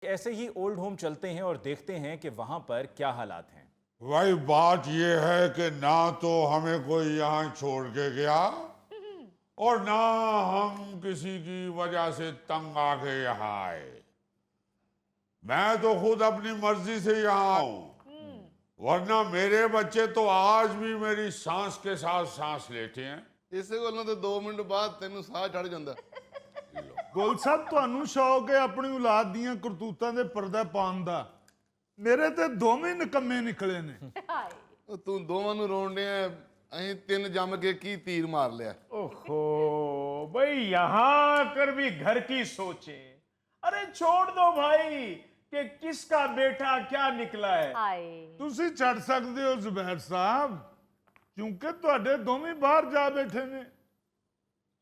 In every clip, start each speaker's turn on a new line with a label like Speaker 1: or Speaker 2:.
Speaker 1: ऐसे ही old home चलते हैं और देखते हैं कि वहां पर क्या हालात हैं।
Speaker 2: भाई बात यह है कि ना तो हमें कोई यहाँ छोड़ के गया और ना हम किसी की वजह से तंग आके यहाँ आए। मैं तो खुद अपनी मर्जी से यहाँ आऊं, वरना मेरे बच्चे तो आज भी मेरी सांस के साथ सांस लेते हैं।
Speaker 3: ਇਸੇ ਗੱਲੋਂ ਤੇ 2 ਮਿੰਟ ਬਾਅਦ ਤੈਨੂੰ ਸਾਹ ਚੜ ਜਾਂਦਾ।
Speaker 4: ਗੁਲ ਸਾਹਿਬ ਤੁਹਾਨੂੰ ਸ਼ੌਕ ਹੈ ਆਪਣੀ ਔਲਾਦ ਦੀਆਂ ਕਰਤੂਤਾਂ ਦੇ ਪਰਦਾ ਪਾਉਣ ਦਾ। ਮੇਰੇ ਤੇ ਦੋਵੇਂ ਨਿਕੰਮੇ ਨਿਕਲੇ ਨੇ।
Speaker 3: ਉਹ ਤੂੰ ਦੋਵਾਂ ਨੂੰ ਰੋਣ ਡਿਆ, ਅਸੀਂ 3 ਜੰਮ ਕੇ ਕੀ तीर मार लिया।
Speaker 5: ओहो भाई यहाँ आकर भी घर की सोचे। अरे छोड़ दो भाई कि किसका बेटा क्या निकला है।
Speaker 4: ਤੁਸੀਂ ਛੱਡ ਸਕਦੇ ਹੋ ਜ਼ੁਬੈਰ ਸਾਹਿਬ, ਕਿਉਂਕਿ ਤੁਹਾਡੇ ਦੋਵੇਂ ਬਾਹਰ ਜਾ ਬੈਠੇ ਨੇ।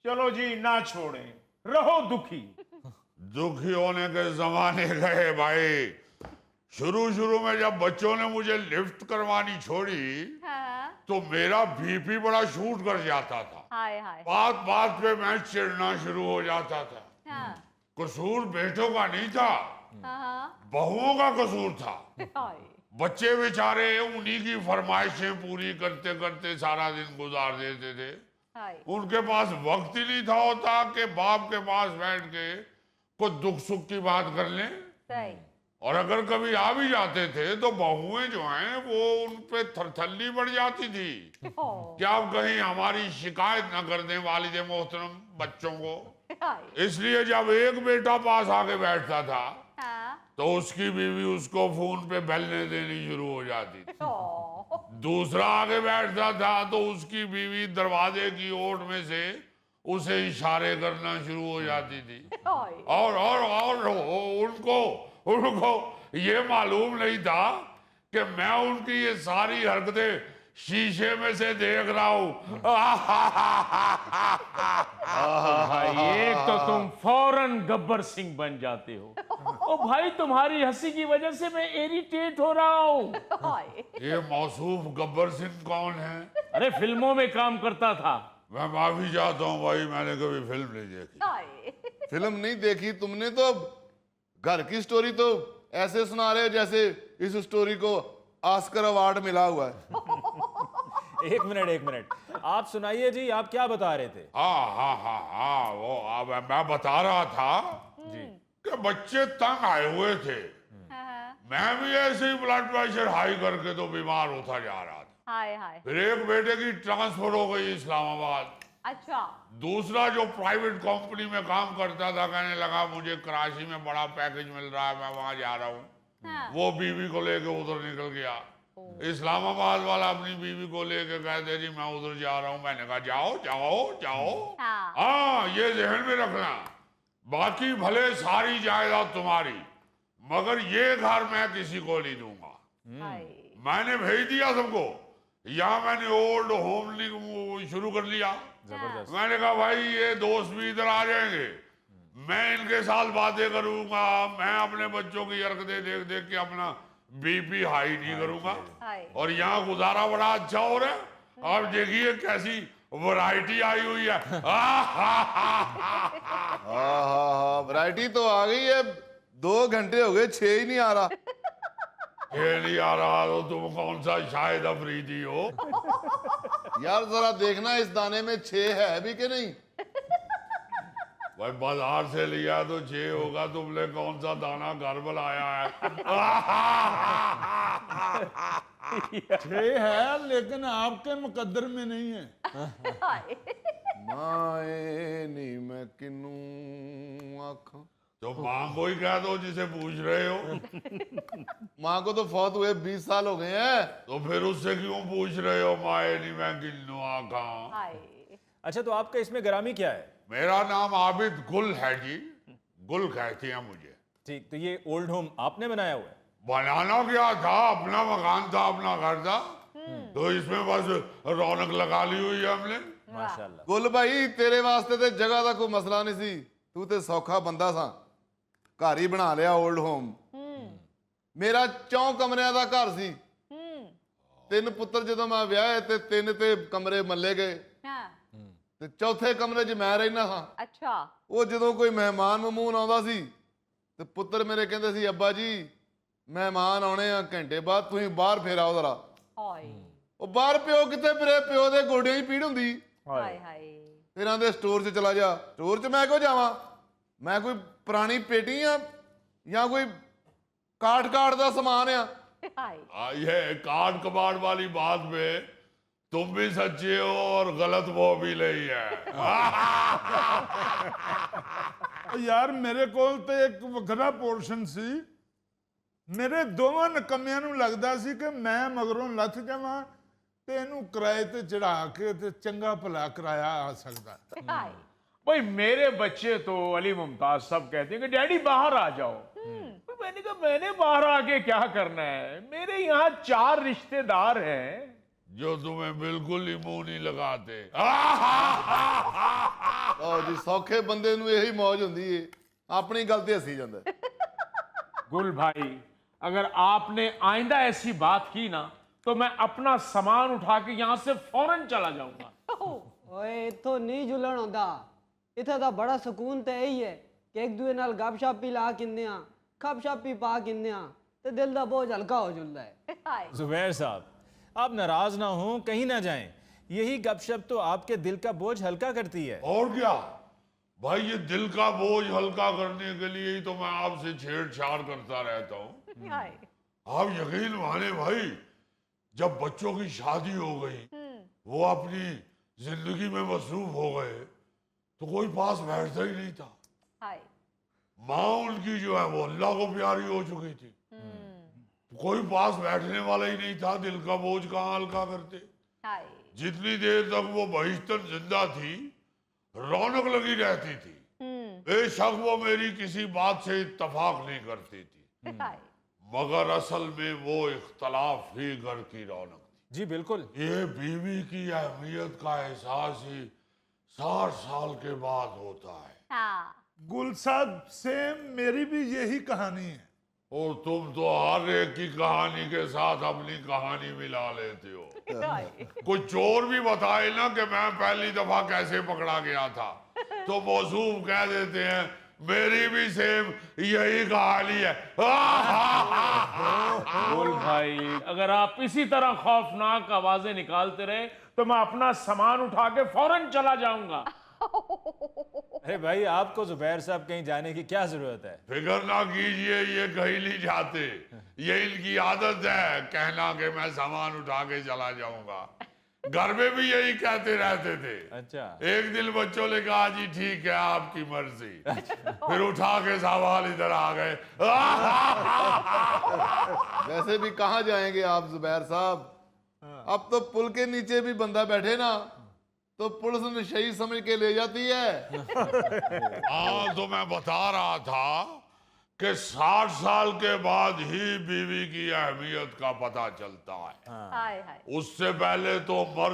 Speaker 5: चलो जी ना छोड़े, रहो दुखी।
Speaker 2: दुखी होने के जमाने गए भाई। शुरू शुरू में जब बच्चों ने मुझे लिफ्ट करवानी छोड़ी तो मेरा बीपी बड़ा शूट कर जाता था। बात बात पे मैं चिढ़ना शुरू हो जाता था। कसूर बेटों का नहीं था, बहुओं का कसूर था। बच्चे बेचारे उन्हीं की फरमाइशें पूरी करते करते सारा दिन गुजार देते थे। उनके पास वक्त ही नहीं था होता कि बाप के पास बैठ के कुछ दुख सुख की बात कर लें। और अगर कभी आ भी जाते थे तो बहुएं जो हैं वो उन पे थरथल्ली बढ़ जाती थी कि अब कहीं हमारी शिकायत न कर दें वालिद मोहतरम बच्चों को। इसलिए जब एक बेटा पास आके बैठता था तो उसकी बीवी उसको फोन पे बेलने देनी शुरू हो जाती थी। दूसरा आगे बैठता था तो उसकी बीवी दरवाजे की ओट में से उसे इशारे करना शुरू हो जाती थी। और उनको ये मालूम नहीं था कि मैं उनकी ये सारी हरकतें शीशे में से देख रहा हूं।
Speaker 5: भाई एक तो तुम फौरन गब्बर सिंह बन जाते हो। ओ भाई तुम्हारी हंसी की वजह से मैं इरिटेट हो रहा हूँ।
Speaker 2: ये मौसूफ गब्बर सिंह कौन है?
Speaker 5: अरे फिल्मों में काम करता था।
Speaker 2: मैं माफी चाहता हूँ भाई, मैंने कभी फिल्म नहीं देखी।
Speaker 3: फिल्म नहीं देखी तुमने तो घर की स्टोरी तो ऐसे सुना रहे हो जैसे इस स्टोरी को ऑस्कर अवार्ड मिला हुआ है।
Speaker 1: एक मिनट, आप सुनाइए जी, आप क्या बता रहे थे?
Speaker 2: हाँ वो अब मैं बता रहा था जी कि बच्चे तंग आए हुए थे। मैं भी ऐसे ही ब्लड प्रेशर हाई करके तो बीमार होता जा रहा था। फिर एक बेटे की ट्रांसफर हो गई इस्लामाबाद।
Speaker 6: अच्छा।
Speaker 2: दूसरा जो प्राइवेट कंपनी में काम करता था कहने लगा मुझे कराची में बड़ा पैकेज मिल रहा है, मैं वहां जा रहा हूँ। वो बीवी को लेके उधर निकल गया। इस्लामाबाद वाला अपनी बीवी को लेके कहते जी मैं उधर जा रहा हूँ। मैंने कहा जाओ जाओ जाओ। हाँ ये ध्यान में रखना, बाकी भले सारी जायदाद तुम्हारी, मगर ये घर मैं किसी को नहीं दूंगा। मैंने भेज दिया सबको। यहाँ मैंने ओल्ड होम शुरू कर लिया। मैंने कहा भाई ये दोस्त भी इधर आ जाएंगे, मैं इनके साथ बातें करूंगा, मैं अपने बच्चों की हरकतें देख देख के अपना बीपी हाई नहीं करूंगा। और यहाँ गुजारा बड़ा अच्छा हो रहा है। आप देखिए कैसी वैरायटी आई हुई है।
Speaker 3: वैरायटी तो आ गई है। 2 घंटे हो गए 6 ही नहीं आ रहा।
Speaker 2: ये नहीं आ रहा तो तुम कौन सा शायद अफरीदी हो?
Speaker 3: यार जरा देखना इस दाने में 6 है भी कि नहीं।
Speaker 2: भाई बाजार से लिया तो 6 होगा, तुमने कौन सा दाना घर बनाया है?
Speaker 4: 6 है लेकिन आपके मुकद्दर में नहीं है।
Speaker 3: माए नहीं मैं किनू आखा।
Speaker 2: तो माँ को ही कह दो जिसे पूछ रहे हो।
Speaker 3: माँ को तो फौत हुए 20 साल हो गए हैं।
Speaker 2: तो फिर उससे क्यों पूछ रहे हो माए नहीं मैं किन्नू आखा?
Speaker 1: अच्छा, तो आपका इसमें ग्रामी क्या है?
Speaker 2: मेरा नाम आबिद गुल है जी, गुल कहती हैं मुझे।
Speaker 1: ठीक, तो ये ओल्ड होम आपने बनाया हुआ है?
Speaker 2: बनाना क्या था, अपना मकान था, अपना घर था, तो इसमें बस रौनक लगा ली हुई है हमने।
Speaker 1: माशाल्लाह।
Speaker 3: गुल भाई तेरे वास्ते ते जगह का कोई मसला नहीं सी, तू ते सौखा बंदा सा, घर ही बना लिया ओल्ड होम। मेरा 4 कमरिਆਂ ਦਾ ਘਰ ਸੀ। 3 ਪੁੱਤਰ ਜਦੋਂ ਮੈਂ ਵਿਆਹੇ ਤੇ 3 ਤੇ ਕਮਰੇ ਮੱਲੇ ਗਏ ਤੇ ਚੌਥੇ ਕਮਰੇ 'ਚ ਮੈਂ ਰਹਿਣਾ ਹਾਂ।
Speaker 6: अच्छा।
Speaker 3: ਉਹ ਜਦੋਂ ਕੋਈ ਮਹਿਮਾਨ ਮਮੂਨ ਆਉਂਦਾ ਸੀ ਤੇ ਪੁੱਤਰ ਮੇਰੇ ਕਹਿੰਦੇ ਸੀ ਅੱਬਾ ਜੀ ਮਹਿਮਾਨ ਆਉਣੇ ਆ ਘੰਟੇ ਬਾਅਦ, ਤੁਸੀਂ ਬਾਹਰ ਫੇਰ ਆਓ ਜ਼ਰਾ।
Speaker 6: ਹਾਏ
Speaker 3: ਉਹ ਬਾਹਰ ਪਿਓ ਕਿੱਥੇ ਫਿਰੇ, ਪਿਓ ਦੇ ਗੋਡਿਆਂ 'ਚ ਪੀੜ ਹੁੰਦੀ।
Speaker 6: ਹਾਏ ਹਾਏ
Speaker 3: ਫਿਰ ਆਂਦੇ ਸਟੋਰ 'ਚ ਚਲਾ ਜਾ। ਸਟੋਰ 'ਚ ਮੈਂ ਕਿਉਂ ਜਾਵਾਂ? ਮੈਂ ਕੋਈ ਪੁਰਾਣੀ ਪੇਟੀ ਆ ਜਾਂ ਕੋਈ ਕਾਟ ਦਾ समान ਆ?
Speaker 6: हाय
Speaker 2: ये काट कबाड़ वाली बात में तुम भी सच्चे हो और गलत वो भी नहीं है।
Speaker 4: ਯਾਰ ਮੇਰੇ ਕੋਲ ਤੇ ਇੱਕ ਵੱਖਰਾ ਪੋਰਸ਼ਨ ਸੀ। ਮੇਰੇ ਦੋਵਾਂ ਨਕਮਿਆਂ ਨੂੰ ਲੱਗਦਾ ਸੀ ਕਿ ਮੈਂ ਮਗਰੋਂ ਲੱਥ ਜਾਵਾਂ ਤੇ ਇਹਨੂੰ ਕਿਰਾਏ ਤੇ ਚੜਾ ਕੇ ਤੇ ਚੰਗਾ ਭਲਾ ਕਰਾਇਆ ਆ ਸਕਦਾ।
Speaker 6: हाय
Speaker 5: भाई मेरे बच्चे तो अली मुमताज सब कहते हैं कि डैडी बाहर आ जाओ। भाई मैंने कहा मैंने बाहर आके क्या करना है, मेरे यहाँ 4 रिश्तेदार हैं।
Speaker 2: जो तुम्हें बिल्कुल ही मुंह नहीं लगाते।
Speaker 3: ਆਹ ਜੀ ਸੌਖੇ ਬੰਦੇ ਨੂੰ ਇਹੀ ਮौज ਹੁੰਦੀ ਏ, ਆਪਣੀ ਗੱਲ ਤੇ ਹੱਸੀ ਜਾਂਦਾ।
Speaker 5: गुल भाई अगर आपने आइंदा ऐसी बात की ना तो मैं अपना सामान उठा के यहाँ से फौरन चला जाऊंगा।
Speaker 7: ਓਏ ਇੱਥੋਂ ਨਹੀਂ ਜੁਲਣ ਹੁੰਦਾ, ਇੱਥੇ ਤਾਂ ਬੜਾ ਸਕੂਨ ਤੇ ਇਹੀ ਹੈ ਕਿ ਇੱਕ ਦੂਏ ਨਾਲ ਗੱਪਸ਼ਾਪੀ ਲਾ ਕਿੰਨੇ ਆ, ਖਪਸ਼ਾਪੀ ਪਾ ਕਿੰਨੇ ਆ ਤੇ ਦਿਲ ਦਾ ਬੋਝ ਹਲਕਾ ਹੋ ਜਾਂਦਾ ਹੈ।
Speaker 6: हाय
Speaker 1: जुबैर साहब आप नाराज ना हो, कहीं ना जाएं। यही गपशप तो आपके दिल का बोझ हल्का करती है।
Speaker 2: और क्या भाई, ये दिल का बोझ हल्का करने के लिए ही तो मैं आपसे छेड़छाड़ करता रहता हूँ।
Speaker 6: हाय
Speaker 2: आप यकीन माने भाई, जब बच्चों की शादी हो गई, वो अपनी जिंदगी में मसरूफ हो गए, तो कोई पास बैठता ही नहीं था।
Speaker 6: हाय
Speaker 2: माँ उनकी जो है वो अल्लाह को प्यारी हो चुकी थी, कोई पास बैठने वाला ही नहीं था। दिल का बोझ कहाँ हल्का करते।
Speaker 6: हाय
Speaker 2: जितनी देर तक वो बहिश्तर जिंदा थी, रौनक लगी रहती थी। बेशक वो मेरी किसी बात से इत्तफाक नहीं करती थी,
Speaker 6: हाय
Speaker 2: मगर असल में वो इख्तलाफ ही घर की रौनक थी।
Speaker 1: जी बिल्कुल।
Speaker 2: ये बीवी की अहमियत का एहसास ही 60 साल के बाद होता है।
Speaker 6: हाँ
Speaker 4: गुल साहब सेम मेरी भी यही कहानी है।
Speaker 2: और तुम तो हर एक की कहानी के साथ अपनी कहानी मिला लेते हो।
Speaker 6: हाय
Speaker 2: कोई चोर भी बताए ना कि मैं पहली दफा कैसे पकड़ा गया था, तो मौसूफ कह देते हैं मेरी भी सेम यही कहानी है।
Speaker 5: गुल भाई अगर आप इसी तरह खौफनाक आवाजें निकालते रहे तो मैं अपना सामान उठा के फौरन चला जाऊंगा।
Speaker 1: अरे भाई आपको जुबैर साहब कहीं जाने की क्या जरूरत है?
Speaker 2: फिक्र ना कीजिए, ये कहीं नहीं जाते। ये इनकी आदत है कहना कि मैं सामान उठा के चला जाऊंगा। घर में भी यही कहते रहते थे।
Speaker 1: अच्छा।
Speaker 2: एक दिन बच्चों ने कहा जी ठीक है आपकी मर्जी, फिर उठा के सामान इधर आ गए।
Speaker 3: वैसे भी कहाँ जाएंगे आप जुबैर साहब? अब तो पुल के नीचे भी बंदा बैठे ना तो पुलिस नशई समझ के ले जाती है।
Speaker 2: हाँ तो मैं बता रहा था कि 60 साल के बाद ही बीवी की अहमियत का पता चलता है।
Speaker 6: हाय हाय
Speaker 2: उससे पहले तो मर्द